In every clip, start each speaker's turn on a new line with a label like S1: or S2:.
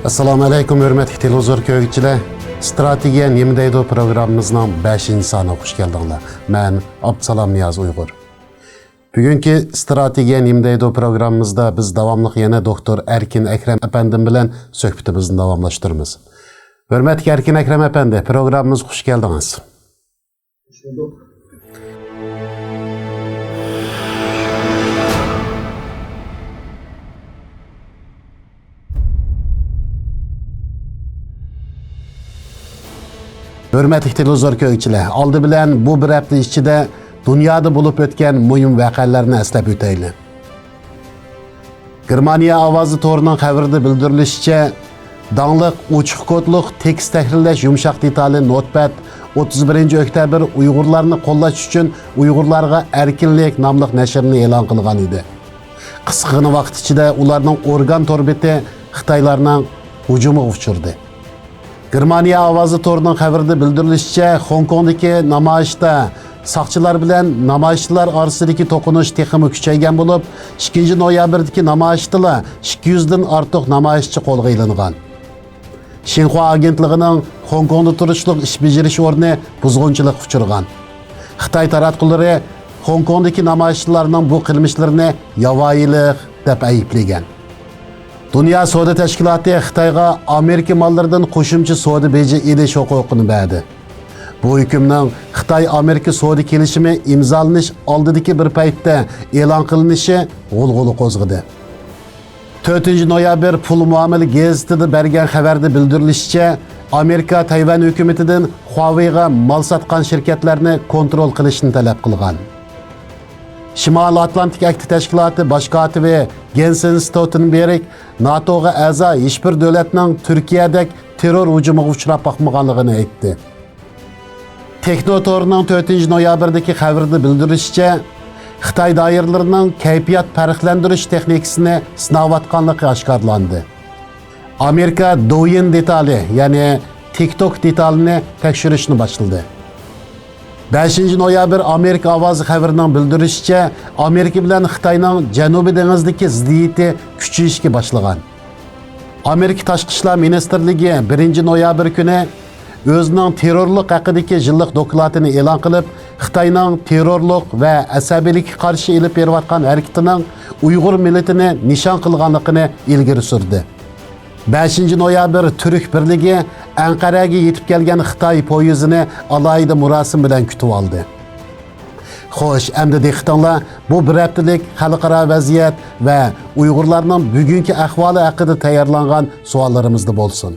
S1: Assalamu alaykum hörmətli televizor ko'ruvchilar. Strategiya nima deydi programmamızın 5-ci sanına hoş geldinglar. Men Abdusalam Niyaz Uyg'ur. Bugungi Strategiya nima deydi programmamızda biz davamlıq yana doktor Erkin Ekrem efendim bilan söhbətimizni davamlaşdırırıq. Hörmətli Erkin Ekrem efendi, programmamıza hoş geldiniz.
S2: Hoş bulduk.
S1: Hörmətli televizor ko'ruvchilar, oldi bilan bu bir hafta ichida dunyoda bo'lib o'tgan muhim voqealarni eslab o'taylik. Germaniya ovozi to'rining xabarida bildirilishicha, dangliq ochiq kodliq tekst tahrirlash yumshoq detali Notepad 31 oktyabr Uyg'urlarni qo'llash uchun Uyg'urlarga erkinlik nomli nashrni e'lon qilgan edi. Qisqagina vaqt ichida ularning organ torbeti Xitoylarning hujumiga uchirdi. Germaniya ovozi to'rining xabarida bildirilishicha, Hong Kongdagi namoyishda saqchilar bilan namoyishchilar orasidagi to'qinish texmi kuchaygan bo'lib, 2 noyabrdagi namoyishda 200 dan ortiq namoyishchi qo'lga olingan. Xinhua agentligining Hong Kongda turishliq ish bajarish o'rni buzg'unchilik uchirgan. Xitoy taratqullari Hong Kongdagi namoyishchilarning bu qilmishlarini yovvoyilik deb ayblagan. Dünya Savdo Tashkiloti Xitoyga Amerika mollaridan qo'shimcha savdo beji elish huquqini berdi. Bu hukmning Xitoy-Amerika savdo kelishimi imzolanish oldidagi bir paytda e'lon qilinishi g'ulg'ula qo'zg'adi. 4 noyabr Pul muomala gazetida bergan xabarda bildirilishicha, Amerika Tayvan hukumatidan Huawei'ga mal sotgan shirkatlarni kontrol qilishni talab qilgan. Şimal Atlantik Akti Təşkilatı Baş katibi Jensen Stoltenberg NATO'ga a'zo hech bir davlatning Turkiyadek terror hujumiga uchrab boqmaganligini aytdi. Teknotorning 4 noyabrdagi xabarda bildirilishicha, Xitoy doiralarining kayfiyat farqlantirish texnikasini sinovotganligi oshkorlandi. Amerika Douyin detali, ya'ni TikTok detalini tekshirishni boshladi. 5 noyabr Amerika ovozi xabarining bildirishicha, Amerika bilan Xitoyning Janubiy dengizdagi ziddiyati kuchayishga boshlagan. Amerika Tashqi ishlar ministrligi 1 noyabr kuni o'zining terrorlik haqidagi yillik dokladini e'lon qilib, Xitoyning terrorlik va asabiylikka qarshi olib berayotgan harakatining Uyg'ur millatini nishon qilganligini ilgari surdi. 5 noyabr Türk birligi Anqaraga yetib kelgan Xitoy poyezini alayida murosim bilan kutib oldi. Xo'sh, endi diqqatinglar, bu bir haftalik xalqaro vaziyat va Uyg'urlarning bugungi ahvoli haqida tayyorlangan savollarimizda bo'lsin.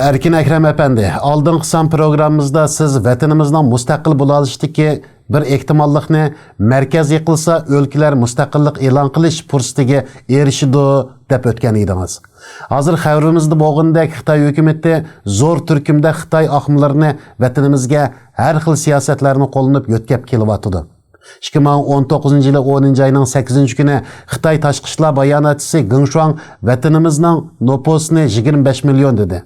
S1: Erkin Ekrem efendi, oldingi son programmamizda siz vatanimizning mustaqil bo'la olishdagi bir ehtimollikni markaz yiqilsa o'lkalar mustaqillik e'lon qilish fursatiga erishidi deb o'tgan edingiz. Hozir xabarimizda bo'lgandek Xitoy hukumati zo'r turkumda Xitoy oqimlarini vatanimizga har xil siyosatlarni qo'llanib yo'tkab kelyapti. 2019 yılı 10 ayının 8 günü Xitoy Tashqi ishlar bayonotchisi Geng Shuang vatanimizning nüfusini 25 milyon dedi.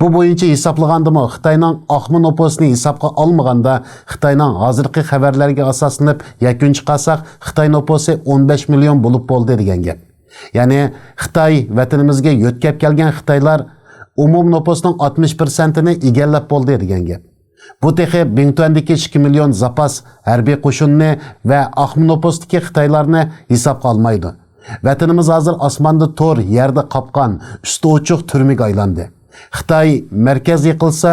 S1: Bu bo'yicha hisoblagandimi Xitoyning oqmi nüfusini hisobga olmaganda Xitoyning hozirgi xabarlarga asoslanib yakun chiqarsak Xitoy nüfusi 15 milyon bo'lib bo'ldi degan gap. Ya'ni Xitoy vatanimizga yo'tkab kelgan Xitoylar umum nüfusning 60%ni egallab bo'ldi degan gap. Bu tehi Bingtuandagi 2 milyon zapas harbiy qo'shinni va oqmi nüfusdagi Xitoylarni hisobga olmaydi. Vatanimiz hozir osmonda to'r, yerda qopqon, usti ochiq turmaga aylandi. Xitoy markaz yiqilsa,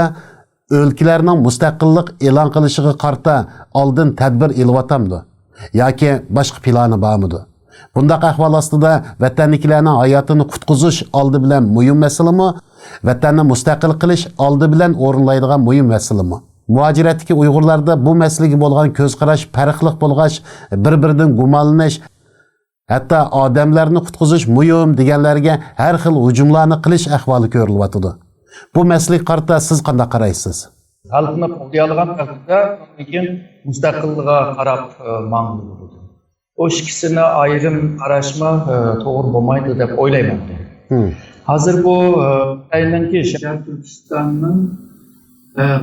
S1: o'lkalarning mustaqillik e'lon qilishiga qarta oldin tadbir elvatamdi yoki boshqa plani bormidi? Bundaq ahvol ostida vatanliklarning hayotini qutqizish oldi bilan muhim masalami, vatanni mustaqil qilish oldi bilan o'rinlaydigan muhim masalami? Muajiratdagi Uyg'urlarda bu masalaga bo'lgan ko'z qarash farqli bo'lg'ach, bir-biridan gumonlanish, hatto odamlarni qutqizish muhim deganlarga har xil hujumlarni qilish ahvoli ko'rilyapti. Bu masalaga qarta siz qanday qaraysiz?
S2: Xalqni qo'llaydigan taqdirda lekin mustaqilligiga qarab ma'qul bo'ladi. O ikisini ayrim qarashma to'g'ri bo'lmaydi deb o'ylayman. Hozir bu Xitoyninki Sharq Turkistonning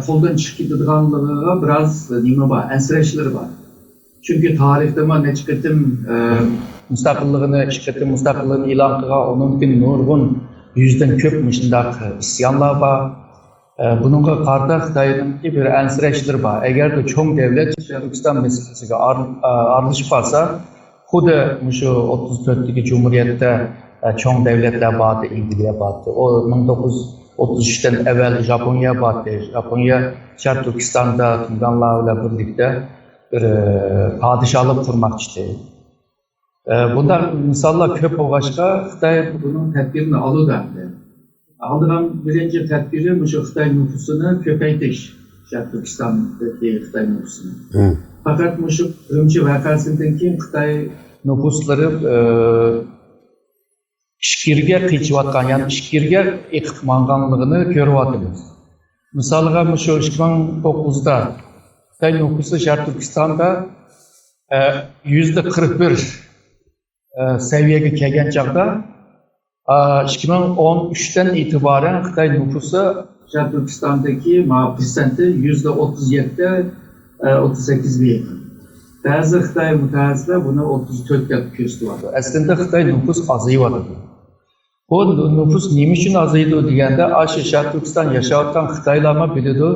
S2: Qo'ldan chiqib ketadiganligiga biroz nima bor, ansirashlar bor. Chunki tarixda man necha qatim mustaqilligini, ikki qatim mustaqilligini e'lon qilgan, undan keyin nurg'un yuzdan ko'p shundaq isyonlar bor. Bununla qarta Xitoyninki bir ansirashlar bor. Agarda cho'ng davlat O'zbekiston masalasiga aralashib qolsa, xuddi shu 34dagi Cumhuriyatda cho'ng davlatlar bordi, Angliya bordi. O 1933dan avval Yaponiya bordi. Yaponiya Sharq Turkistonda Tunganlar bilan birlikda bir padişahlık qurmoqchi. Bundan misollar ko'p bo'lg'achqa Xitoy buning tadbirini oldi. Aldıran birinci tedbiri şu Xitoy nüfusunu ko'paytirish, Sharq Turkistondagi Xitoy nüfusunu. Fakat şu birinchi vakasidan keyin Xitoy nüfuslari ishkirga qichiyotgan, ya'ni ishkirga eqib manganligini ko'ryapmiz. Misolga şu 2009da Xitoy nüfusu Sharq Turkistonda %41 seviyeye kelgan chog'da 2013'ten itibaren Xitoy nüfusu Sharq Turkistondagi prosenti %37'de 38'e yakın. Bazı Xitoy mutaxassislar buni 34 deb ko'rsatyapti. Aslında Xitoy nüfus azayıpti. Bu nüfus nima uchun azaydi deganda, shu Sharq Turkiston yashayotgan Xitoylarni biladi.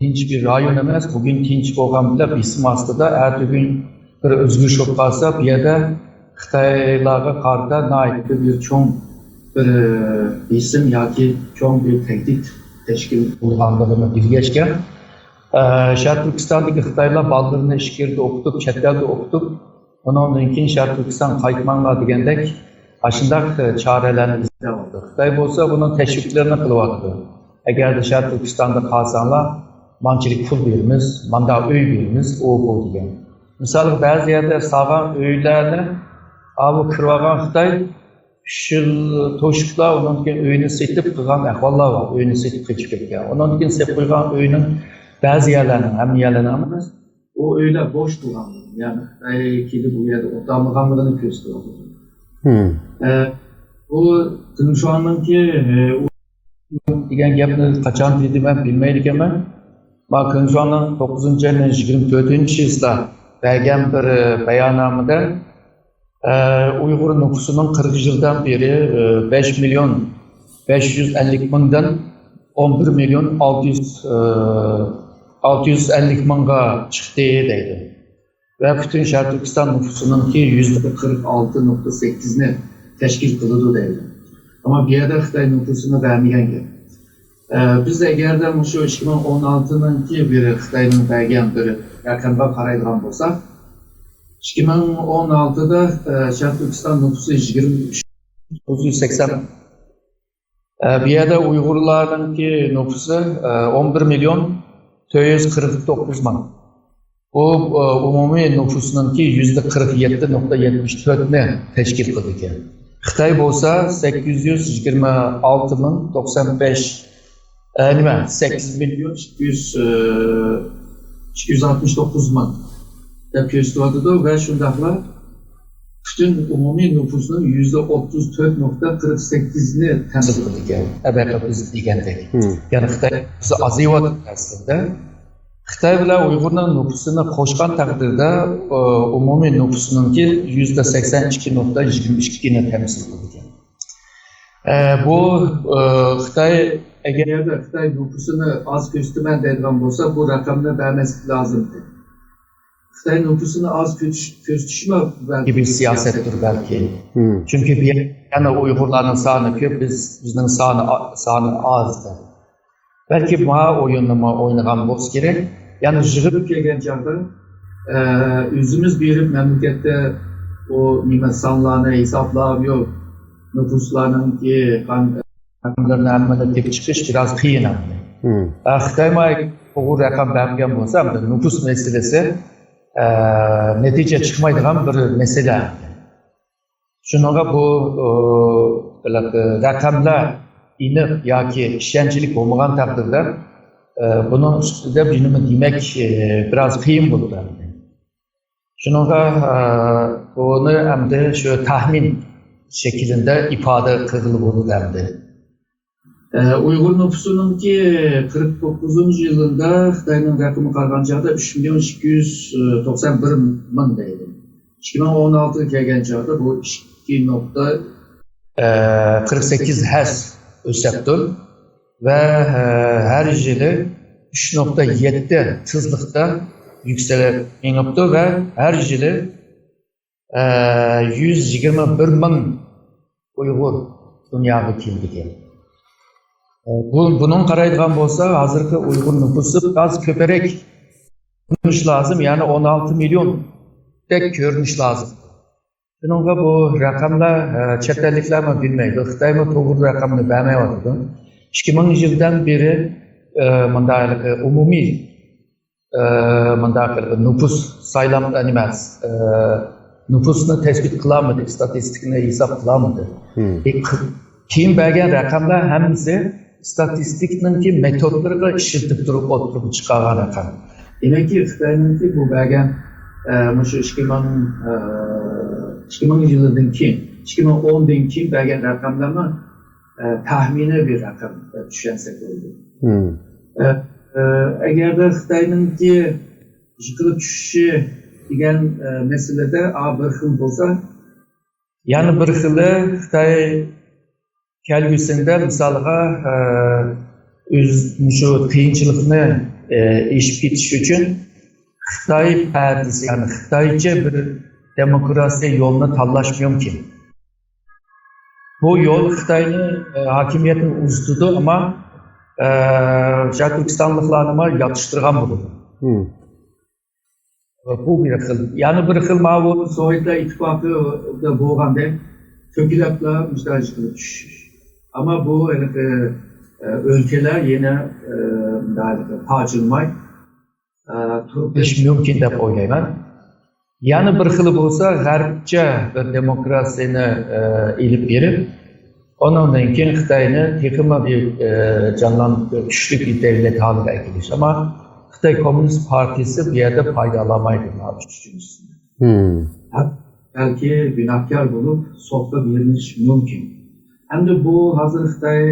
S2: Tinch bir rayon emas, bugün tinch bo'lgan bilan bism ostida ertaga bir o'zgarish bo'lib qolsa, bu yerda Xitoylarga qarata naytli bir cho'ng bir bism yoki cho'ng bir tehdit tashkil bo'lganligini bilgachgan, Sharq Turkistondagi Xitoylar bolalarni ishkirda o'qitib, chet elda o'qitib, undan keyin Sharq Turkiston qaytmanglar degandek shunday choralarni izlayapti. Xitoy bo'lsa buni tashviqlarini qilyapti. Agarda Sharq Turkistonda qolsanglar, manchilik pul beramiz, manda uy beramiz, u bu degan. Misol ba'zi yerda sog'an uylarni bu kirvagan Xitoy shu to'shiblar, undan keyin uyni setib qilgan ahvollar bor. Uyni setib qochib ketgan. Undan keyin setib qo'ygan uyning ba'zi yerlarini, hamma yerlarini emas, u uylar bo'sh turgan. Ya'ni Xitoy kelib bu yerda o'tirmaganligini ko'rsatyapti. Bu Tunshonninki degan gapni qachon dedim men bilmaydi ekanman. Men Tunshonning 9-ayning 24-yilda bergan bir bayonnomada Uyg'ur nüfusunun 40 yıldan beri 5 milyon 550 mingdan 11 milyon 650 minga chiqdi deydi. Ve bütün Sharq Turkiston nüfusununki %46.8'ni teşkil kıldı deydi. Ama bir yerde Xitoy nüfusunu vermeyen gap. Biz eğer de şu 2016'nınki bir Xitoyning bergan bir raqamga qaraydigan bo'lsak, 2016'da Sharq Turkiston nüfusu 23.980. Bir yerde Uygurlarınki nüfusu 11 milyon 449 bin. Bu umumi nüfusununki %47.74'ni teşkil kıldı. Xitoy bo'lsa 826.095 8 milyon 269 bin deb ko'rsatyapti ve shundaqla bütün umumi nüfusunun %34.48'ni temsil qilgan. Abaqa biz degandek. Ya'ni Xitoy aziyat aslida. Xitoy bilan Uyg'urning nüfusini qo'shgan taqdirda umumiy nüfusununki %82.22 ni temsil qilgan. Bu Xitoy agarda Xitoy nüfusini az ko'rsataman deydigan bo'lsa, bu raqamni bermaslik lozimdir. Xitoy nüfusunu az ko'rsatishmi gibi siyasettir belki. Çünkü bir yana Uyg'urlarning soni ko'p, bizning soni azdir. Belki bu oyunni o'ynagan bo'lsa kerak. Yani yig'ib kelgan chog'da o'zimiz berib mamlakatda o nima sonlarni hisoblab yo'q, nüfuslarninki qanday hammaga tepib chiqish biroz qiyin. Xitoy bu raqam bergan bo'lsa, nüfus meselesi netice çıkmaydigan bir mesele. Şununla bu rakamlar inip yoki ishonchlik bo'lmagan taqdirda bunun üstünde bilimi demek biraz qiyin bo'ladi. Şununla bunu hem de şu tahmin şeklinde ifade kılınıp olurlardı. Uyghur nüfusunun ki 49. yılında Xitayning raqami qarag'an chog'da 3.291.000 deydi. 2016 kelgan chog'da bu 2.48 Hz o'sapdir ve her yılı 3.7 tızlıkta yükselip inipti ve her yılı 121.000 Uyghur dunyoga keldi. Bunun qaraydigan bo'lsa, hozirgi Uyg'ur nüfusu az ko'proq ko'rinish lazım, yani 16 milyon dek ko'rinish lazım. Bununla bu rakamlar chet elliklar mı bilmaydi, Xitoy mı to'g'ri rakamni bermayotdi. 2000 yıldan beri umumiy nüfus saylam emas, nüfusni tespit qilolmadi, statistikni hisob qilolmadi. Keyin bergan rakamlar hammasi statistikninki metodlariga ishlatib turib o'tirib chiqargan raqam. Demakki, Xitoyninki bu bergan shu 2000 yilidan keyin, 2010dan keyin bergan raqamlarni tahminiy bir raqam deb tushunsak bo'ladi. Agarda Xitoyninki yiqilib tushishi degan masalada bir xil bo'lsa, yana bir xili Xitoy kelgusida misolga shu qiyinchilikni eshib ketish uchun Xitoy pardisi, ya'ni Xitoycha bir demokrasiya yo'lini tanlash mumkin. Bu yo'l Xitoyni hokimiyatni uzitdi, ammo Turkistonliklarni yotishtirgan bo'ldi. Bu bir xil. Yana bir xil ma'lum Sovetlar ittifoqida bo'lgandek ko'plablar mustajib qilib tushish. Ama bu ülkeler yine tacılmay turmuş mümkün deb o'ylayman. Yani bir xili bo'lsa, g'arbcha bir demokrasiyani ilib berib, ondan keyin Xitoyni texnik bir jonlantirib kuchli bir davlat holiga keltirish. Ama Xitoy Komünist Partisi bu yerda foydalamaydi belki günahkar bulup sokta veriliş mümkün. Hem de bu hazır Xitoy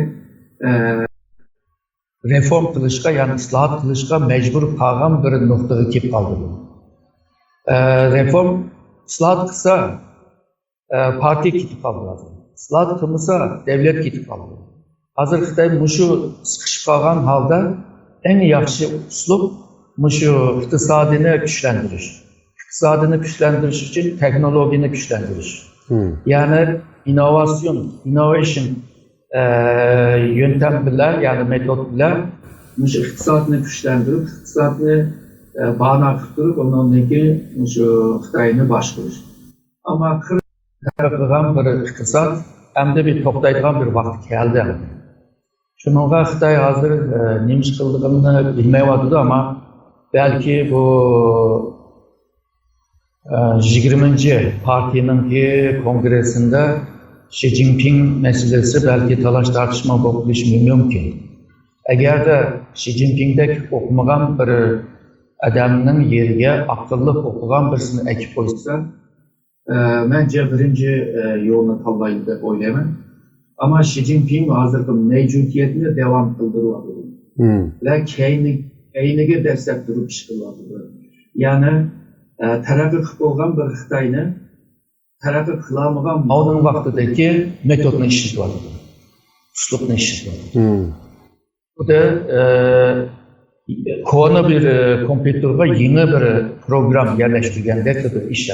S2: reform qilishga, yani islohot qilishga mecbur qolgan bir nuqtaga kelib qoldi. Reform islohot qilsa partiya ketib qoladi. Islohot qilmasa davlat ketib qoladi. Hozir Xitoy shu siqishib qolgan holda eng yaxshi uslub shu iqtisodini kuchlantirish. İqtisodini kuchlantirish uchun texnologiyani kuchlantirish. Yani innovation yöntem bilan, yani metod bilan shu iqtisodni kuchlantirib, iqtisodni bana qilib, ondan keyin shu Xitoyni boshqarish. Ammo qilgan bir iqtisod endi bir to'xtaydigan bir vaqt keldi. Shunga Xitoy hozir nima ish qilganini bilmayotdi, ammo belki bu 20. partiyanın kongresinde Xi Jinping meselesi belki talaş tartışma bo'lishi mümkün. Eğer de Xi Jinping'dek okumagan bir adamның yerine akıllı okugan birisini ekip koysa, bence birinci yolunu tanlaydı deb o'ylayman. Ama Xi Jinping hozirgi mevcudiyetini devam kıldırıyordu. Ve keyniga destek durup chiqyapti. Yani taraqqiy qilib bo'lgan bir Xitoyni taraqqiy qilolmagan Mao'ning vaqtidagi metodni ishlatyapti. Uslubni ishlatyapti. Bu da kona bir kompüterga yeni bir program yerleştirgandek bir ish.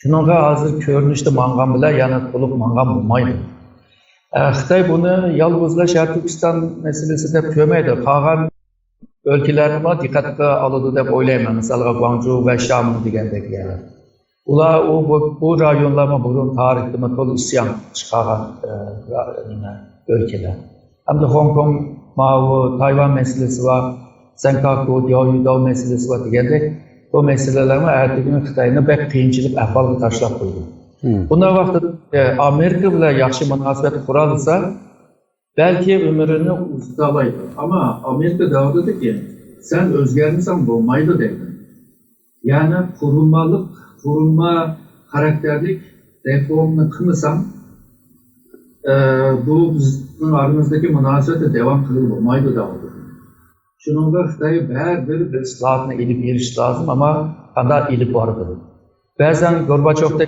S2: Shunga hozir ko'rinishda mangan bilan yana to'liq mangan bo'lmaydi. Xitoy buni yolg'izla Turkiston meselesi deb ko'rmaydi. Qolgan ülkelerine dikkatli alındı deb o'ylayman. Mesela Guangzhou ve Şam degandek yani. Ular bu rayonlarga burun tarixda to'liq isyon chiqargan ülkeler. Hem de Hong Kong, Mao, Tayvan meselesi var, Senkaku, Diaoyuan meselesi var degandek bu meselelerni ertagini Xitoyni bek qiyinchilik ahvolga tashlab qo'ydi. Bunday vaqtda Amerika bilan yaxshi munosabat qurolsa, belki ömrünü uzatalaydı. Ama Amerika davrandı ki sen özgürlüsen bulmaydı dedi. Yani kurulma karakterlik reformunu kılmasan bu bizim aramızdaki münasebete devam kılıb olmaydı da oldu. Şununla Xitay bir ıslahatını elip eriş lazım ama kanda elip vardı. Bazen Gorbaçov'da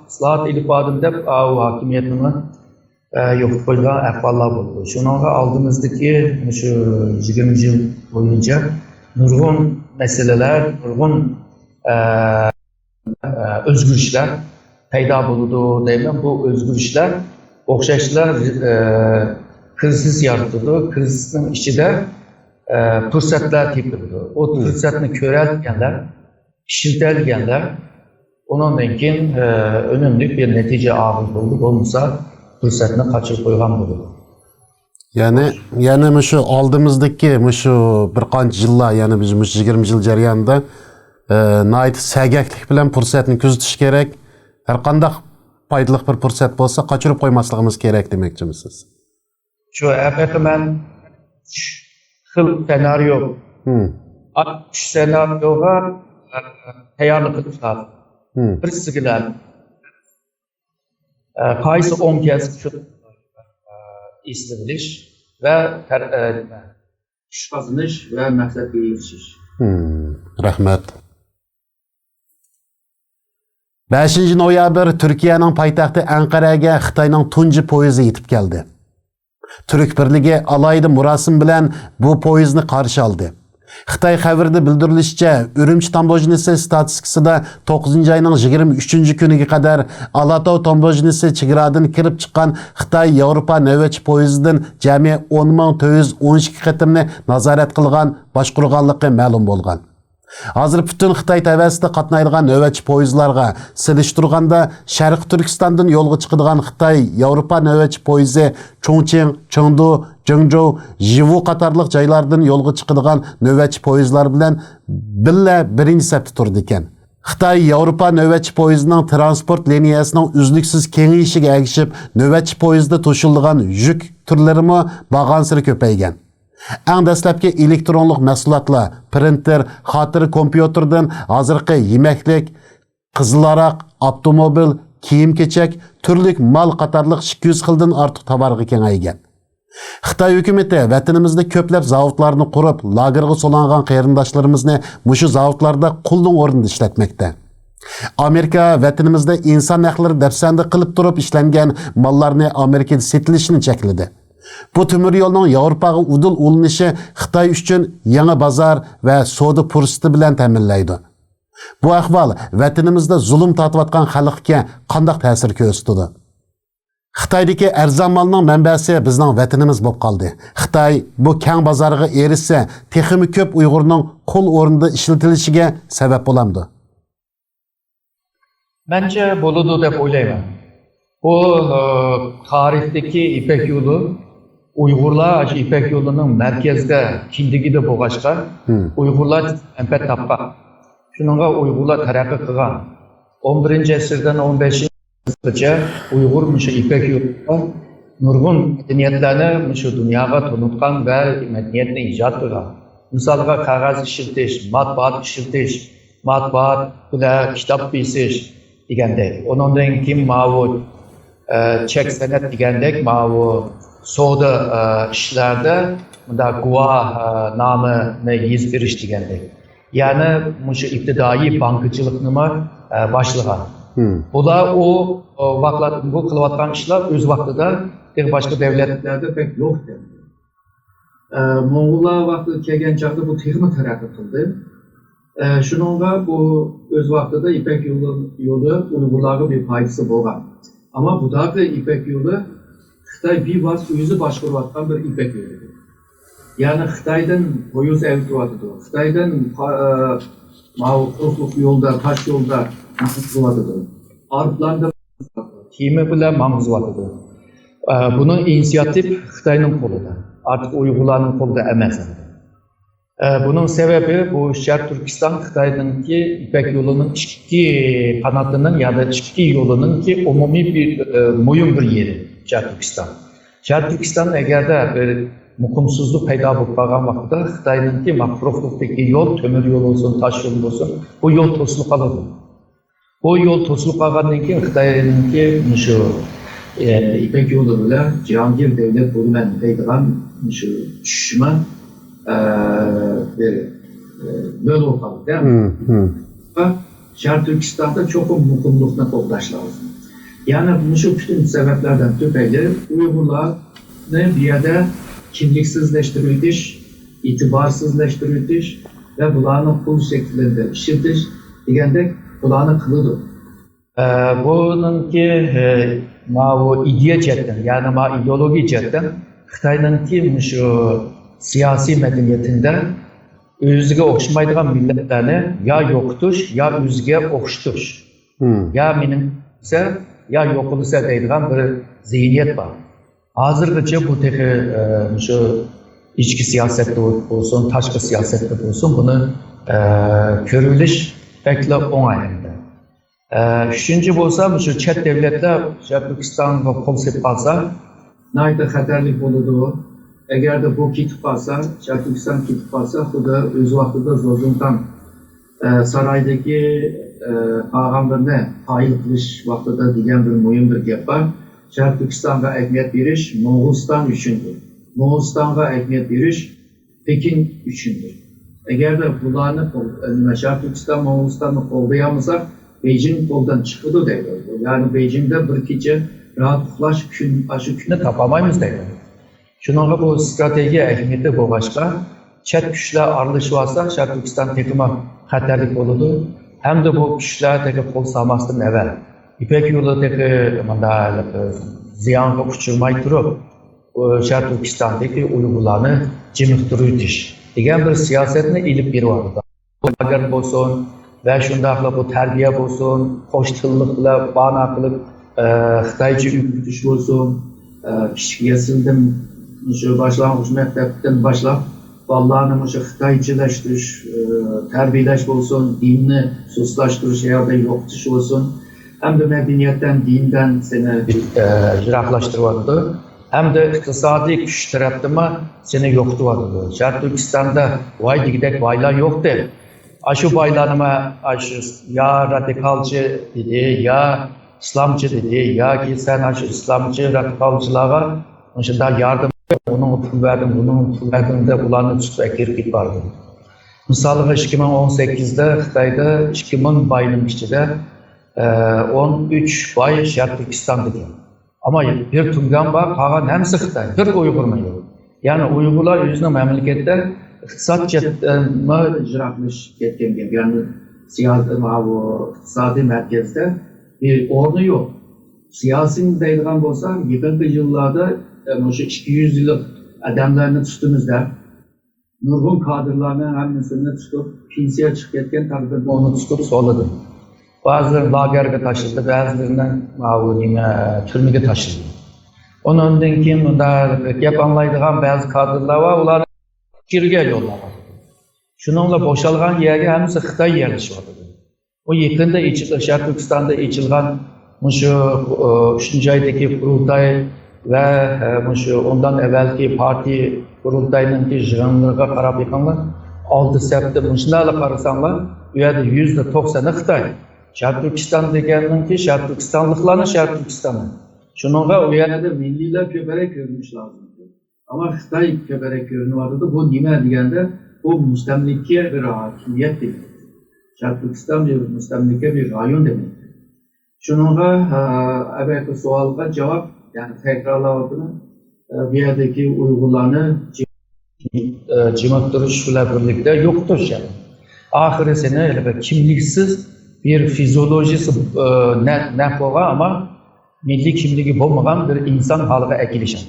S2: ıslahat elip vardı deb o hakimiyetini yo'q qo'ygan ahvollar bo'ldi. Shunga oldimizdagi shu 20 yil bo'yicha nurg'un masalalar, nurg'un o'zgarishlar paydo bo'ldi deyman. Bu o'zgarishlar o'xshashlar krizis yaratdi. Krizisning ichida fursatlar tepildi. O fursatni ko'radiganlar, ishiladiganlar ondan keyin unumli bir natija olib bo'ldi. Bo'lmasa fursatni qochirib qo'ygan bo'ldi.
S1: Ya'ni shu oldimizdagi shu bir qancha yillar, ya'ni biz 20 yil jarayonida nihoyat sagaklik bilan fursatni kuzatish kerak. Har qanday foydali bir fursat bo'lsa, qochirib qo'ymasligimiz kerak demoqchimisiz?
S2: Shu men xil senaryo, uch senaryoga tayyorlik qilish lazım. Birisigilar qaysi 10 kasb shu istilish va ish qozonish va maqsadga erishish.
S1: Rahmat. 5 noyabr Türkiye'nin paytaxtı Anqaraga Xitoyning tunji poyezi yetib keldi. Türk birligi alayda murasim bilan bu poyezni qarshi oldi. Xitoy xabarida bildirilishicha, Urumchi tambojnisi statistikasida 9 ayning 23-kuniga qadar Alatov tambojnisi chegaradan kirib chiqqan Xitoy Yevropa navbatchi poyezidan jami 10.412 qatimni nazorat qilgan, boshqarganligi ma'lum bo'lgan. Hozir butun Xitoy tavasida qatnaydigan navbatchi poyezlarga silishtirganda Sharq Turkistondan yo'lga chiqadigan Xitoy Yevropa navbatchi poyezi Chongqing, Chengdu, Zhengzhou, Jivu qatorliq joylardan yo'lga chiqadigan navbatchi poyezlar bilan billa birinchi safda turdi ekan. Xitoy Yevropa navbatchi poyezining transport liniyasining uzluksiz kengayishiga ergishib, navbatchi poyezda to'shilgan yuk turlarimi bag'ansiri ko'paygan. Eng dastlabki elektronlik mahsulotlar, printer, xotira kompyuterdan hozirgi yemaklik, qizilariq, avtomobil, kiyim-kechak, turli mol qatorliq 200 xildan ortiq tovarga kengaygan. Xitoy hukumati vatanimizda ko'plab zavodlarni qurib, lagerga solangan qarindoshlarimizni mushu zavodlarda qulning o'rnida ishlatmoqda. Amerika vatanimizda inson haqlari dafsanda qilib turib ishlangan mollarni Amerikada sotilishini chekladi. Bu temir yo'lning Yevropaga udul ulanishi Xitoy uchun yangi bozor va savdo fursati bilan ta'minlaydi. Bu ahvol vatanimizda zulm tortayotgan xalqqa qanday ta'sir ko'rsatadi? Xitoydagi arzon molning manbasi bizning vatanimiz bo'lib qoldi. Xitoy bu keng bozorga erishsa, texmi ko'p Uyg'urning qo'l o'rnida ishlatilishiga sabab bo'lamdi.
S2: Mencha bo'ladi deb o'ylayman. Bu tarixdagi İpek yo'li Uyg'urlar İpek yo'lining markazida kindigida bo'lg'achqa, Uyg'urlar manfaat topgan. Shuningga Uyg'urlar taraqqiy qilgan. 11-asrdan 15-asrgacha Uyg'ur shu İpek yo'lida nurg'un madaniyatlarni shu dunyoga tanitgan va madaniyatni ijod qilgan. Misolga qog'oz ishiltish, matbuot ishiltish, matbuot bilan kitob besish degandek. Ondan keyin ma'lum chek sanat degandek ma'lum savdo ishlarda bunda guvoh nomini yezbirish degandek. Ya'ni shu ibtidoiy bankchilikni boshlagan. Bular o vaqtlar bu qilayotgan ishlar o'z vaqtida boshqa davlatlarda pek yo'q edi. Mo'g'ullar vaqti kelgan chaqda bu texnik taraqqi qildi. Shuningga bu o'z vaqtida İpek yo'li Uyg'urlarga bir foydasi bo'lgan. Ama bu da İpek yo'li Xitoy bevos o'zi boshqarayotgan bir İpek yo'li. Ya'ni Xitoydan poyez avtoyotdi. Xitoydan quruqlik yo'lda, tosh yo'lda maqsadlayotdi. Arablarda kema bilan maqsadlayotdi. Bunun inisiativ Xitoyning qo'lida. Artıq Uyg'urlarning qo'lida emas. Bunun sebebi bu Şərq Türkistan Xitoydagi İpek yo'lining ikki qanotining ya da ikki yo'lining ki umumiy bir muhim bir yeri Şərq Türkistan. Şərq Türkistan agarda bir muqimsizlik paydo bo'lib qolgan vaqtda Xitoyninki maqruqlikdagi yo'l, temir yo'l bo'lsin, tosh yo'l bo'lsin, bu yo'l to'silib qoladi. Bu yo'l to'silib qolgandan keyin Xitoyninki shu İpek yolu bilan Cihangir devlet bo'limini deydigan shu tushishma bir yo'l orqali değil mi? Şarkı Türkistan'da çok mutlulukla toplaş lazım. Yani şu bütün sebeplerden tüpeyli Uygurlar bir yerde kimliksizleştirilmiş, itibarsızleştirilmiş ve bulanı kul şeklinde işitiş degende bulanı kılıdır.
S3: Bununki bu ideya chetdan, yani ideologiya chetdan Xitoyninki shu siyosiy madaniyatida o'ziga o'xshamaydigan millatlarni ya yo'qotish, ya o'ziga o'xshatish, ya menimcha, ya yo'qolsa deydigan bir zihniyat bor. Hozirgacha bu texi shu ichki siyosatda bo'lsin, tashqi siyosatda bo'lsin, buni ko'rilish bekla o'ng'aylandi. Üçüncü bo'lsa, shu chet davlatlar O'zbekistonga qo'l sepib qolsa,
S2: nayda xatarlik bo'ladi. Agar da bu ketib qolsa, O'zbekiston ketib qolsa, xuddi o'z vaqtida Zozuntan saraydagi payg'ambarni qoyil qilish vaqtida degan bir muhim bir gap bor. O'zbekistonga ahamiyat berish Mo'g'uliston uchundir. Mo'g'ulistonga ahamiyat berish Pekin uchundir. Agar da bularni O'zbekiston Mo'g'ulistonni qo'llayamizsak, Beijing qo'ldan chiqadi deydi. Yani Beijing'de bir kecha rahat uxlash shu kunni
S3: topamaymiz deydi. Shuningga bu strategiya ahamiyati bo'lg'achqa, chet kuchlar aralashib olsa, O'zbekiston texma xatarlik bo'ladi. Hamda bu kuchlar teki qo'l solmasdan avval İpek yo'lidagi ziyonga uchirmay turib, O'zbekistondagi Uyg'urlarni jimiqtirib degan bir siyosatni ilib beryapti. Agar bo'lsin ve şundaqla bu terbiye olsun, hoş tıllıkla, bana kılıp, Xitaycı üretiş olsun, küçük yasildim, şu başlangıç mektepten başlap, vallahi şu Xitaycılaştırış, terbiyeleş olsun, dinini suslaştırış ya da yokutuş olsun, hem de medeniyetten, dinden seni jiraklaştırmadı, hem de iktisadi güç taraftıma seni yoktuvadı. Türkistan'da vay digidek vaylar yoktu. Aşı baylarıma ya radikalcı dedi, ya İslamcı dedi, ya ki sen aşı İslamcı radikalcılara şunda yardım onun pul verdim, bunun pul verdim de bulanı tutup ekirip vardı. Mesela 2018'de Xitay'da 2000 bayının içinde 13 bay Türkistan dedi. Ama bir Tungan var, kalan hemsi Xitay, bir Uygur mu yok? Yani Uygurlar yüzüne memlekette İktisat cetme icraatmış ketken gibi, yani iktisadi merkezde bir ordu yok. Siyasi deydiğen olsa, yakın yıllarda 200 yıllık adamlarını tuttuğumuzda, nurgun kadırlarının hemmisini tutup, pensiye çıkıp ketken takdirde onu tutup soladı. Bazıları lagerge taşıdı, bazılarından türmege taşıdı. Onun önden gap anlaydıgan bazı kadırlar var, onlar kirge yollar var. Şununla boşalgan yerge hemisi Xitay yerleşiyordu. O yakında Türkistan'da içilgan şu 3. aydaki kurultay ve ondan evvelki parti kurultayının ki jığınlığına karab yakanlar 6 septe şunlarla karasanlar üyede %90'ı Xitay. Türkistan degenin ki Türkistanlıklarını Türkistan'ı. Şununla üyede
S2: milliler köperek görmüş lazım. Ama Xitay köperek görünüyordu. Bu nime degende bu müstemlike bir hakimiyet demek. Türkistan bir müstemlike bir rayon demek. Şununla evvelki sualga cevap, yani tekrarlamadığını bir yerdeki Uygurlarını
S3: cimaqtırışla birlikte yoktur yani. Ahire sene kimliksiz bir fizyolojisi ne boğa ama milli kimliği olmayan bir insan haline ekilişen.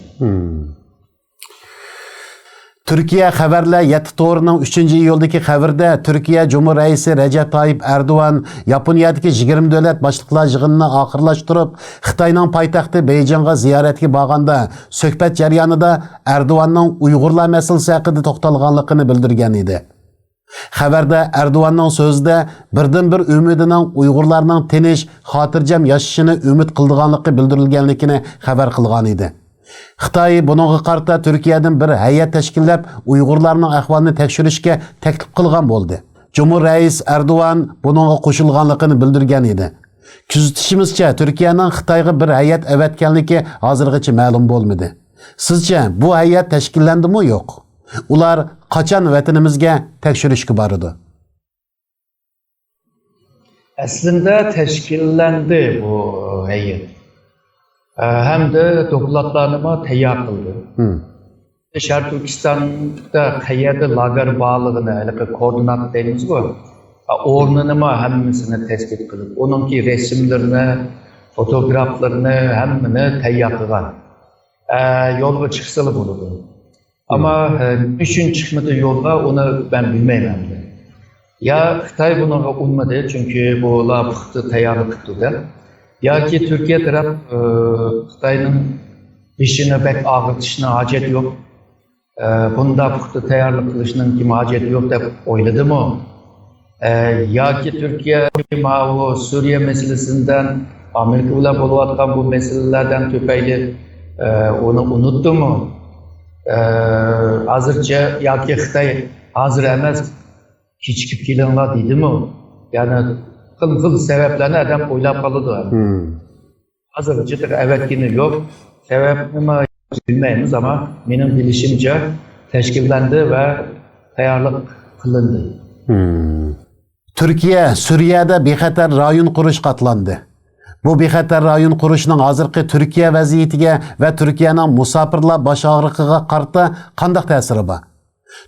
S1: Türkiye xabarlar 7 to'rining 3 iyuldagi xabarda Türkiye Cumhur Reisi Recep Tayyip Erdoğan Yaponiyadagi 20 davlat boshliqlar yig'inini oxirlashtirib, Xitoyning poytaxti Beijingga ziyoratga borganda suhbat jarayonida Erdo'g'anning Uyg'urlar masalasi haqida to'xtalganligini bildirgan edi. Xabarda Erdo'g'anning so'zida birdan-bir umidining Uyg'urlarning tinch, xotirjam yashashini umid qilganligi bildirilganligini xabar qilgan edi. Xitoy buningga qarata Turkiyadan bir hay'at tashkillab Uyg'urlarning ahvolini tekshirishga taklif qilgan bo'ldi. Cumhur Reis Erdo'g'an buningga qo'shilganligini bildirgan edi. Kuzatishimizcha, Turkiyaning Xitoyga bir hay'at avatganligi hozirgacha ma'lum bo'lmadi. Sizcha bu hay'at tashkillandimi yo'q? Ular qachon vatanimizga tekshirishga boradi?
S3: Aslında teşkillendi bu heyet. Hem de doklatlarına teyar kıldı. Şarkı Türkistan'da heyeti lager bağlılığını, koordinat dediğimiz bu. Ornanıma hemmisini tespit kılıp, onunki resimlerini, fotoğraflarını hemmini teyar kılgan. Yolga çıksalı bulurdu. Ama üçün çıkmadı yolga onu ben bilmeyim. Ya Xitay buna uymadı çünkü bu lapıktı, teyarlık tuttu. Ya ki Türkiye taraf Xitay'ın işine pek ağırtışına hacet yok. Bunda pıktı teyarlık kılışının kim hacet yok da oyladı mı? Ya ki Türkiye o Suriye meselesinden Amerika ile buluvatkan bu meselelerden tüpeyli onu unuttu mu? Hazırca ya ki Xitay hazır emez keçikip kelinlar deydi mi? Yani kıl sebeplerini adam oylap kalıdı. Hazırcıdır evet yine yok. Sebebini bilmeyimiz ama benim bilişimce teşkillendi ve tayarlık kılındı.
S1: Türkiye, Suriye'de bexatar rayon kuruş katlandı. Bu bexatar rayon kuruşunun hazırki Türkiye vaziyetiga ve Türkiye'nin musafirlar baş ağrıqıga qarta qandaq ta'siri bor?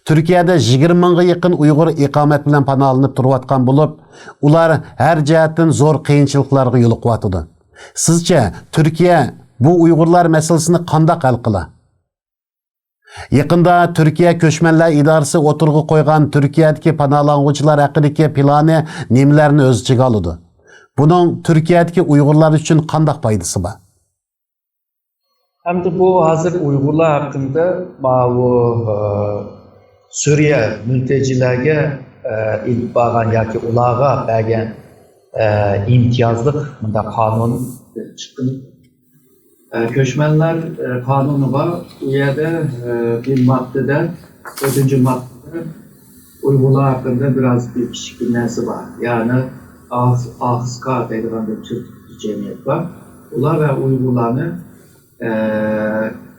S1: Türkiye'de 20 mingga yaqin Uyg'ur iqomat bilan panoh olinib turayotgan bo'lib, ular har jihatdan zo'r qiyinchiliklarga yo'liqyotdi. Sizcha Türkiye bu Uyg'urlar masalasini qandaq hal qiladi? Yaqinda Türkiye Ko'chmanlar idorasi o'tirg'i qo'ygan Türkiye'dagi panohlanuvchilar haqidagi plani nimalarni o'z ichiga oladi? Buning Türkiye'dagi Uyg'urlar uchun qandaq foydasi bor?
S3: Hem de bu hazır Uygurlar hakkında bu Suriye mültecilerge ilk bağlan ya ki ulağa belgen imtiyazlık bunda kanun
S2: çıkın. Köşmenler kanunu var. Bu yerde bir maddede, 4. maddede Uygurlar hakkında biraz bir şekillenmesi var. Yani AXK dediğim bir Türk cemiyet var. Ular ve Uygurlarını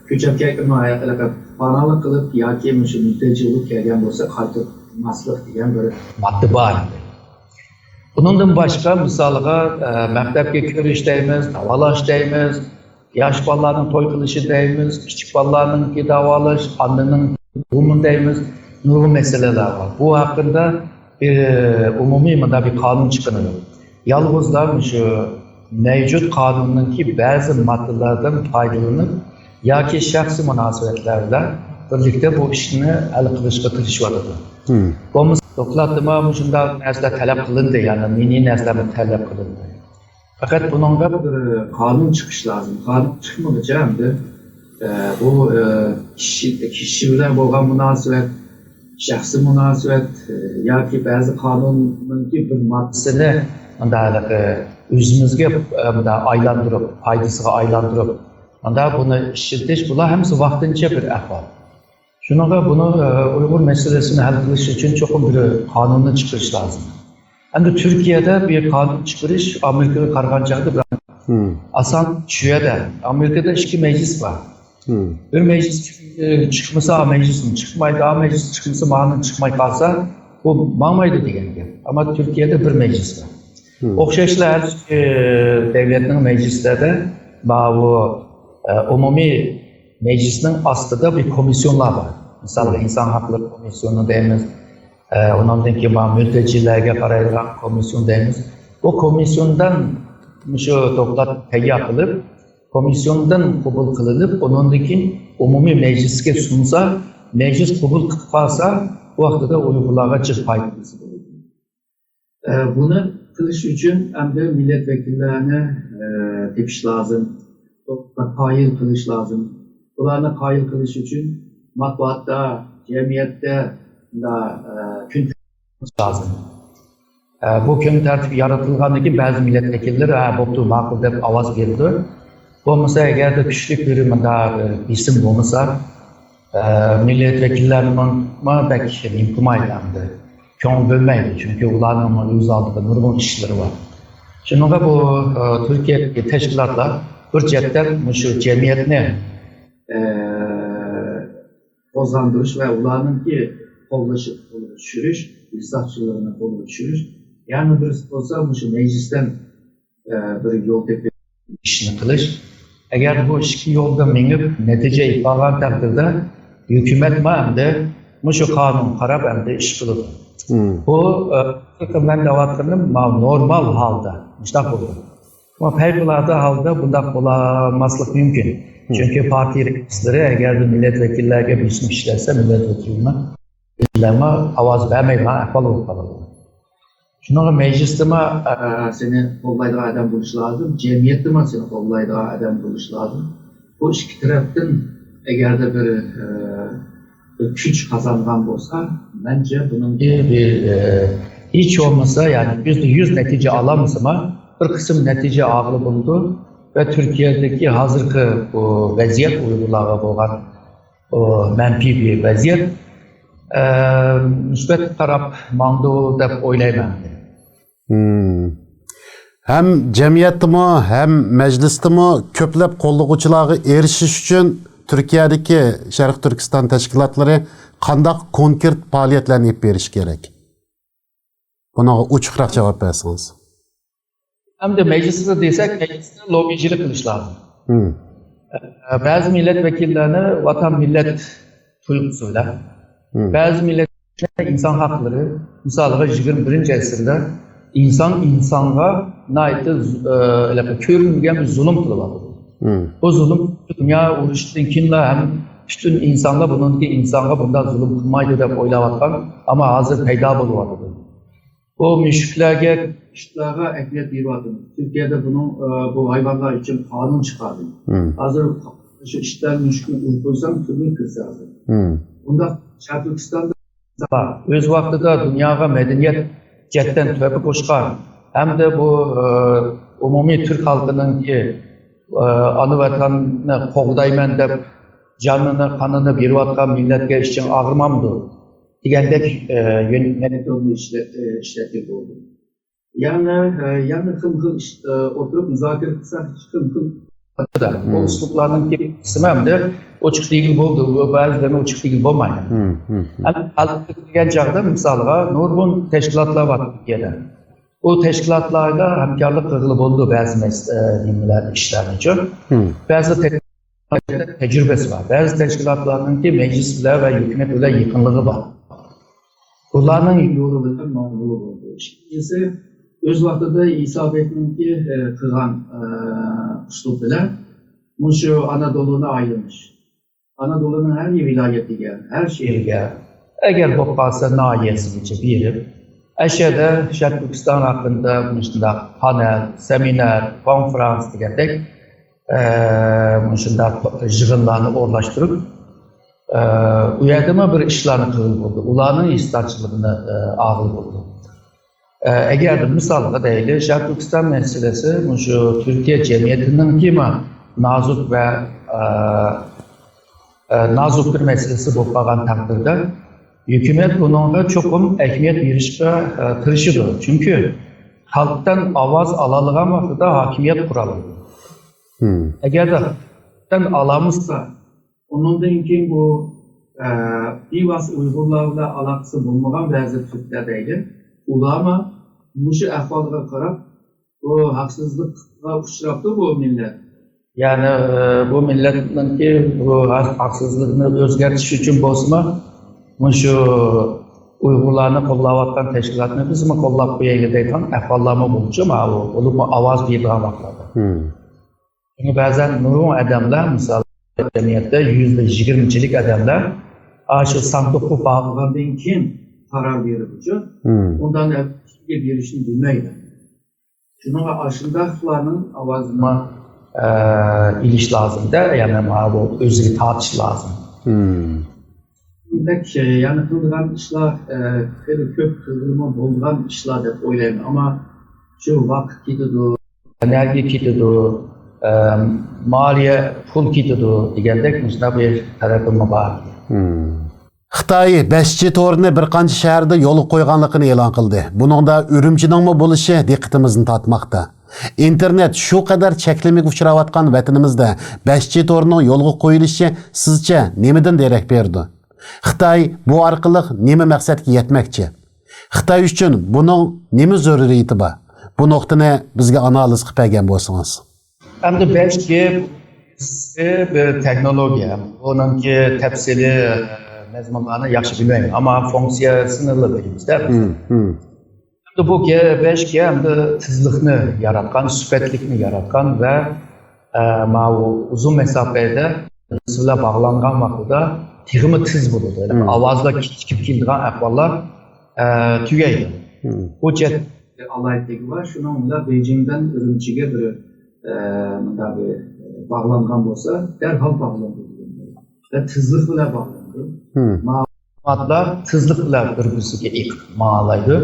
S2: köçepke panohlik qilib yoki mültecilik kelgan bo'lsa qaytarmaslik degan bir
S3: madde var. Bundan başka misalga maktabga kirish deymiz, davolash deymiz, yosh bolalarning to'y qilishi deymiz, kichik bolalarning davolash, onaning umumiy deymiz, nurg'un masalalar var. Bu haqida umumiy bir kanun chiqadi. Yalnızlar şu mevcut kanunundaki bazı maddelerden faydalanıp ya ki şahsi münasebetlerle birlikte bu işini el kılışka tırışvardı. Bu doklattıma şunda nesle talep kılındı yani mini nesle talep kılındı. Fakat bunun da
S2: bir kanun çıkış lazım. Kanun çıkmadıca hem de bu kişi bilen bo'lgan münasebet, şahsi münasebet ya ki bazı kanunun bir maddesini özümüzge aylandırıp, faydasına aylandırıp, bunu işletiş, bunlar hepsi vaxtınca bir ahval. Şuna bunu Uygur meselesini hal kılış için çok bir kanunu çıkış lazım. Hem de Türkiye'de bir kanun çıkış, Amerika'da kargancakta bir asan şüyede, Amerika'da 2 meclis var. Bir meclis çıkması meclisin çıkmaydı, meclis çıkması mağanın çıkmayı kalsa, bu mağmaydı diyen gibi. Ama Türkiye'de bir meclis var. Okşaşlar devletinin meclislerde bu umumi meclisinin aslında bir komisyonlar var. Mesela insan hakları komisyonu deyimiz, onundaki mültecilerge karayılan komisyon deyimiz. O komisyondan şu toplat teyyar kılıp, komisyondan kabul kılınıp, onundaki umumi mecliske sunsa, meclis kabul kılsa, bu vaxtada Uygurlarga çık faydası olur. Bunu kılış için hem de milletvekillerine tepiş lazım, kayıl kılış lazım. Bunlarla kayıl kılış için matbuatta, cemiyette gün tertip lazım. Bu gün tertip yaratılğandaki bazı milletvekilleri bu makul deb avaz verdi. Bu mesela eğer de küçük bir isim olmasa milletvekillerinin belki imtimaylandı. Köngül bölmeydi çünkü onların yüz aldığı nurgun işleri var.
S3: Şununla bu Türkiye'deki teşkilatlar bir cepten şu cemiyetini
S2: ozandırış ve ulanınki kollaşıp düşürüş, İslamçılarına kolu düşürüş. Yani birisi olsa şu meclisten bir yol tepe
S3: işini kılış. Eğer bu iki yolda menip netice ifagan takdirde hükümet hem şu kanun karab hem de iş kılır. Bu ben davatlarım normal halde müstak oldu. Ama fevkalade halde bundan olamazlık mümkün. Çünkü parti reisleri eğer de milletvekillerine bilsin işlerse milletvekiline avaz vermeyin, ahval olup kalır. Şununla mecliste
S2: seni kollaydığı adam buluş lazım, cemiyette seni kollaydığı adam buluş lazım. Bu iki taraftan eğer de bir güç kazangan olsa, bence bunun
S3: hiç olmasa yani %100 netice alamasa bir kısım netice ağırlı buldu ve Türkiye'deki hazırki bu vaziyet uygulağı olan menfi bir vaziyet müsbet taraf mandu dep oylayman.
S1: Hem cemiyetimi hem meclistimi köplep kolluğuçularga erishish uchun Türkiye'deki Şarkı Türkistan teşkilatları qandaq konkret faaliyetlarni ip berish kerak? Buna uçukroq cevap bersangiz.
S3: Hem de mecliste desek mecliste lobicilik kılış lazım. Bazı milletvekillerini vatan millet tuygusuyla, bazı milletvekillerine insan hakları, mesela 21. asırda insanga körüngen bir zulüm kılıvadı. O zulüm dünya uğraştığınkinle hem bütün insanlar bununki insanga bundan zulüm kılmaydı dep oylavatkan ama hazır peyda buluvadı. O müşriklerge
S2: işlerine ehliyet veriyordu. Türkiye'de bunun bu hayvanlar için kanun çıkardı. Hazır şu işler müşkül uygulasam türlü kızardı. Bunda Şarkı Türkistan'da
S3: öz vaktida dünyaya medeniyet cidden töpe koşkan hem de bu umumi Türk halkının ki anı vatanını qoğdayman deb canını kanını beriyotgan milletga için ağırmamdı. Degandek
S2: yönetmenliklerini işletip oldu. Yani kım oturup müzakere kısa kım
S3: o usluplarının bir kısmı hem de oçuk değil oldu, bazılarının oçuk değil olmaydı. Halkı degan çağda misalga nurgun teşkilatlar var Türkiye'de. O teşkilatlarla hamkarlık kırılıp oldu bazı işler için. Bazı tecrübesi var. Bazı teşkilatlarının ki meclisler ve hükümetle yakınlığı var. Bunların
S2: yolu bilen mağlubu oldu. İkincisi, öz vaxtıda isabetinin ki kıran üslup bilen şu Anadolu'na ayrılmış. Anadolu'nun her vilayeti gel, her şehri gel.
S3: Eğer bu kalsa nahiyesi bir aşağıda Şarkı Türkistan hakkında panel, seminer, konferans degandek yığınlarını orlaştırıp u yerda bir ishlarni qilib bo'ldi. Ularning istarchiligini og'il bo'ldi. Agar misolga deylik, Sharq Turkiston masalasi shu Turkiya jamiyatining nozuk va nozuk bir masalasi bo'lib qolgan taqdirda hukumat bunga cho'qim ahamiyat berishga tirishadi. Chunki xalqdan ovoz oladigan vaqtida hokimiyat quradi. Agarda xalqdan olamizsa ondan keyin bu Bivas Uygurlarla alakası bulmagan bazı Türklerdeydi. Ulama bu ahvalga qarab bu haksızlıkla uçraptı bu millet. Yani bu milletin ki bu haksızlığını özgertiş için bozma şu Uygurlarını qo'llayotgan teşkilatını biz mi qo'llab qo'yaylik deydigan ahvollarni bo'luvchi olup ovoz bergan vaqtlarda. Çünkü bazen nurg'un odamlar misol jamiyatda %20'cilik adamlar şu sandıklı bağlandığı kim karar verir için ondan evvelki bir işini bilmeydi. Şunun aşındakilerin avazına iliş lazım da yani bu özgür tartış lazım. Yani kıldıran işler köp kıldırma bulunan işler de oylayın ama şu vakit gidiyor, enerji gidiyor, maliye pul ketadi degandek bir tarafim var.
S1: Xitoy 5-chi to'rini bir qancha shaharda yo'l qo'yganligini e'lon qildi. Buning da Urumchining bo'lishi diqqatimizni tortmoqda. internet şu kadar çeklimik uçurayotgan vatanimizda 5G to'rining yo'lga qo'yilishi sizcha nimadan derak berdi? Xitoy bu orqali nima maqsadga yetmoqchi? Xitoy uchun buning nima zaruriyati bor? Bu nuqtani bizga analiz qilib bergan bo'lsangiz.
S3: Endi 5G bir texnologiya. Buningki tafsili mazmunlarini yaxshi bilmayman, ammo funksiya sınırlı deyimizda. Endi bu 5G endi tezlikni yaratgan, süpetlikni yaratgan ve uzun mesafede sizler bağlangan vaqtida tığımı tez bo'ladi. Ovozda kichkib keladigan ahvollar tugaydi. Bu jet
S2: alaytligi var. Şunun bilan Beijing'den Ürümchiga bir bağlangan bo'lsa, derhal bağlandı. Ve tezlik bilan bağlandı.
S3: Ma'lumotlar tezlik bilan bir-biriga ma'laydi.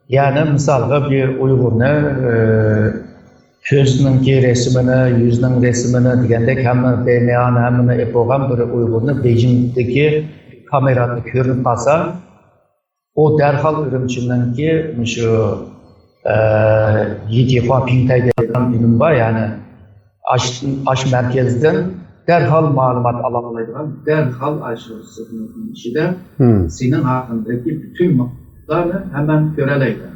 S3: Yani misalga bir Uyg'urni ko'zining resmini, yuzining resmini degandek hamma DNA'ni hammani epogan bir Uyg'urni Beijingdagi kamerada ko'rinib qolsa, o derhal Ürümchininki shu Yitifa Pingtay degan bilim var, yani aş merkezden derhal malumat alamaydigan, derhal aşırısının içinde senin hakkındaki bütün ma'lumotlarni hemen görelaydi.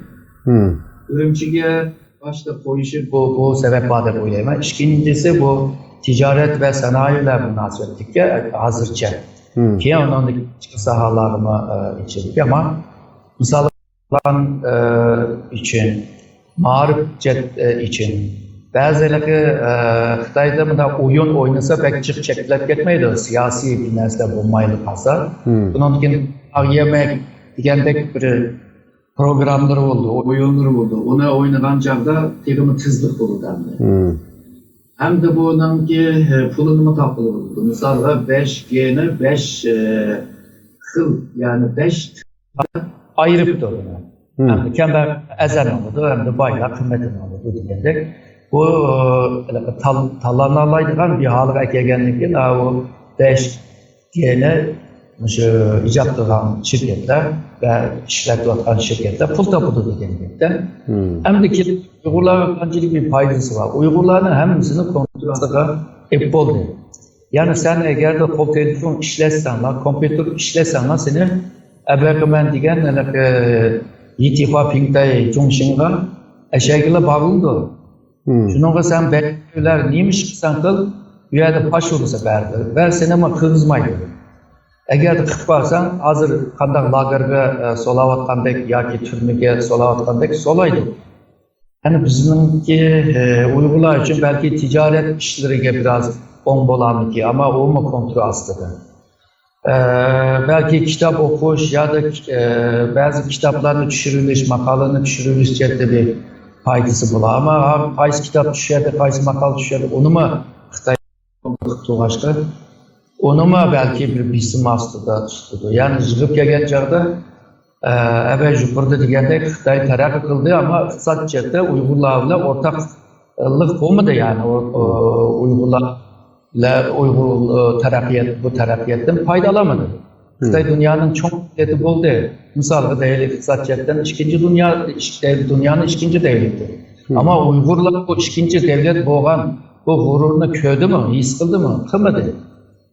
S3: Ürümchiga başta koyuşu bu sebep var deb o'ylayman. İkincisi bu ticaret ve sanayiler münasebetiga hozircha. Keyin ondan ichki sahalarni ichida, ama misal için, ma'rif için ba'zilari Xitoyda bunday o'yin o'ynasa pek chiq cheklab ketmaydi, siyosiy bir narsa bo'lmaydi qolsa. Bundan keyin yemek degandek bir programlar oldu,
S2: oyunlar oldu. Ona oynagan çağda tegimi tezlik bo'ladi endi. Hem de bununki pulunu tapılı oldu. Mesela 5G'ni 5 xil, yani 5
S3: ayırıp durdu. Hem de kendi ezen oldu, hem de bayla kıymetini oldu degandek. Bu talanalaydigan bir halıga kelgandan o 5G'ni icad qilgan şirketler ve işletayotgan şirketler pul topadi degandekdan. Hem de Uyg'urlarga qanchalik bir foydasi bor. Uyg'urlarning hammasini kontroliga ep bo'ldi. Yani sen eğer de qo'l telefon ishlatsan, kompüter ishlatsan, seni aberman degan Yitifa Pingtay Jongshinga ashagila bog'landi. Shunga sen beklar neymiş qilsan qil, bu yerda pash bo'lsa berdi va seni qilgizmaydi. Eğer de qilib qolsang, hozir qanday lagerga solayotgandek yoki turmaga solayotgandek solaydi. Yani bizimki Uyg'urlar için belki ticaret işleriga biraz on bo'larmiki, ama o mu kontrol ostida. Belki kitap okuş ya da bazı kitaplarını tushirilish, maqolani tushirilish yerda bir foydasi bo'lar, ama qaysi kitap tushadi, qaysi maqol tushadi, uni mu Xitoy to'g'ashdi. Onu mu belki bir bisim ostida tutdi. Yani yig'ib kelgan chog'da evvel yukarıda degandek Xitoy taraqqiy qildi, ama iqtisod jihatda Uyg'urlar bilan o'rtaqlik bo'lmadi, yani Uyg'ur bu taraqqiyotdan foydalanmadi. Xitoy dunyoning cho'ng davlati bo'ldi. Misalga deylik, iqtisod jihatdan dünyanın ikinci devleti. Ama Uyg'urlar bu ikinci devlet bo'lgan bu g'ururni ko'rdimi, his qildimi? Qilmadi.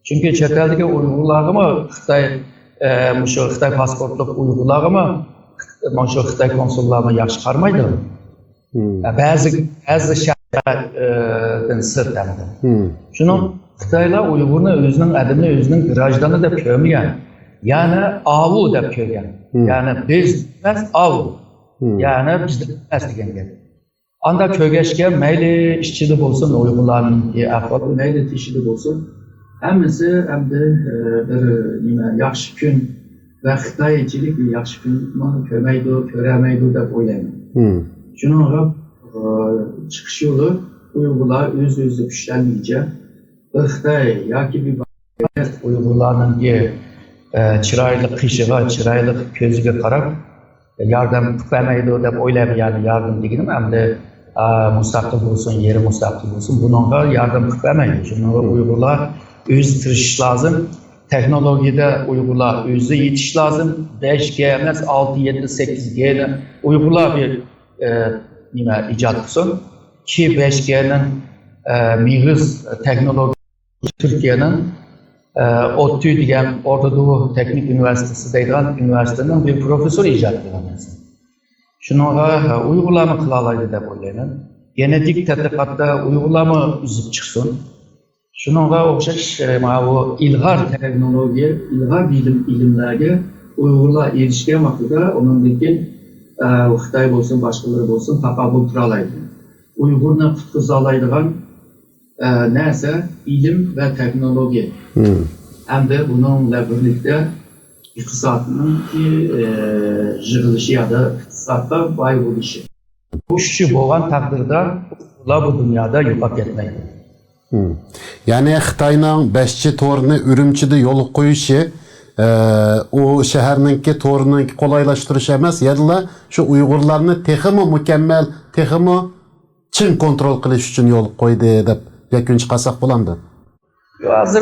S3: Çünkü chet eldagi Uyg'urlarga şu Xitoy pasportli Uyg'urlarga şu Xitoy konsullarni yaxshi qaramaydi. Ba'zi shaharlardan sirt endi. Shuning Xitoylar Uyg'urni o'zining adini, o'zining grajdanı deb ko'rmagan. Yani avu deb ko'rgan. Yani biz emas avu. Yani bizda emas degan gap. Anda ko'gashga mayli ishchili bo'lsin, Uyg'urlarning ahvoli
S2: mayli tishili bo'lsin, hammasi hamda bir yaxshi kun va Xitoychilik bir yaxshi kun ko'ramaydi deb o'ylayman. Shunga chiqish yo'li Uyg'urlar o'z-o'zini kuchlanguncha Xitoy yoki bir
S3: Uyg'urlarning chiroyli qishig'i, chiroyli ko'ziga qarab yardım qilmaydi deb o'ylayman. Yani yardım deganim hamda mustaqil bo'lsin, yeri mustaqil bo'lsin, bunga yardım qilmaydi. Shunga Uyg'urlar o'zi tirishish lozim. Teknolojide Uyg'urlar o'zi yetish lozim. 5G emas, 6, 7, 8G'ni Uyg'urlar bir icad qilsin. 2-5G'nin mig'iz texnologiya Türkiye'nin ODTÜ degan Orta Doğu Teknik Üniversitesi deydigan üniversitenin bir profesör ijod qilgan. Shunga Uyg'urlarni qila oladi deb o'ylayman. Genetik tadqiqotda Uyg'urlarni uzib chiqsin. Shunga o'xshash mana bu ilg'or
S2: Teknoloji, ilg'or bilimlarga Uyg'urlar erishgan vaqtida uningdagi Xitoy bo'lsin, boshqalari bo'lsin, taqabul qila oladi. Uyg'urni qutqiza oladigan narsa ilim ve teknoloji. Hamda bununla birlikte iqtisodning yig'ilishi ya da iqtisodda boy bo'lishi.
S3: Bu ishchi bo'lgan taqdirda ular bu dunyoda yo'qolib ketmaydi.
S1: Ya'ni Xitoyning 5chi to'rini Urumchida yo'l qo'yishi o shaharninki to'rini qolaylashtirish emas, ya'ni shu Uyg'urlarni texmi mukammal, texmi chin kontrol qilish uchun yo'l qo'ydi deb yakun chiqarsak bo'ladi.
S3: Hozir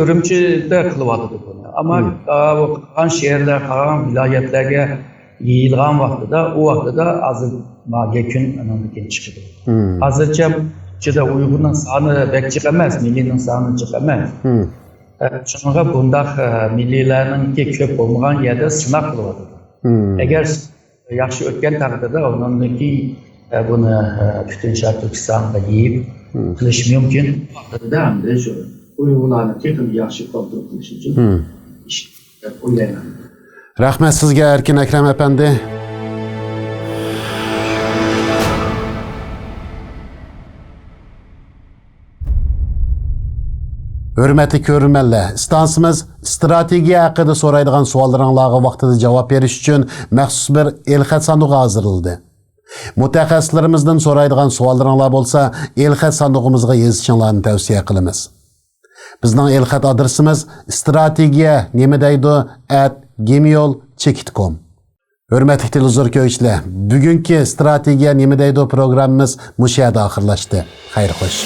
S3: Urumchida qilyapti buni. Ammo qolgan she'rlar, qolgan viloyatlarga yeyilgan vaqtida, u vaqtida hozir yakun anandan chiqdi. Hozircha ichida Uyg'urning soni bekchiq emas, milliyning soni jiq emas. Shunga bundaq milliylarninki ko'p bo'lmagan yerda sinab qilyapti. Agar yaxshi o'tgan taqdirda uningki buni butun Sharq Turkistonda yeyib qilish mumkin.
S2: Hamda shu Uyg'urlarni texnik yaxshi kontrol qilish uchun ish deb o'ylayman.
S1: Rahmat sizga Erkin Akram efendi. Hürmetli görürmenler, istansımız stratejiya haqida so'raydigan savollaringizga vaqtida javob berish uchun maxsus bir elxat sanduqi hazırlandı. Mutaxassislarimizdan so'raydigan savollaringlar bo'lsa, elxat sanduqimizga yozishinglarni tavsiya qilamiz. Bizning elxat adresimiz strategiya@gmail.com. Hürmetli televizor ko'yishlar, bugungi strategiya nima deydi programmamiz mush yerda oxirlashdi. Xayr xo'sh.